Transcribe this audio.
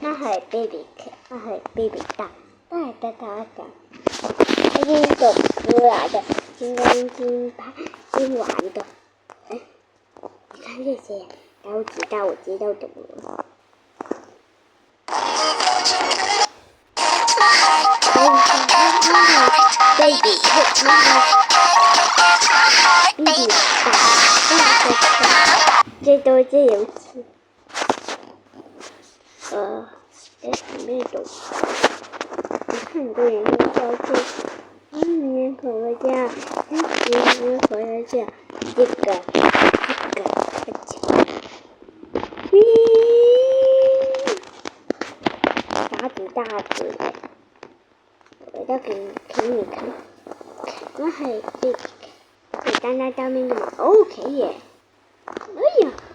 那係 baby 劇，那係 baby 大的，已經讀出來的，金剛金牌金玩的。哎，你看這些，我知道懂了。baby 大，這都是遊戲。沒懂。你看很多人都教這你可回家，你回家，這個，大子的，我要給你看，我係俾單單當面嘅嘛，OK 耶，哎呀〜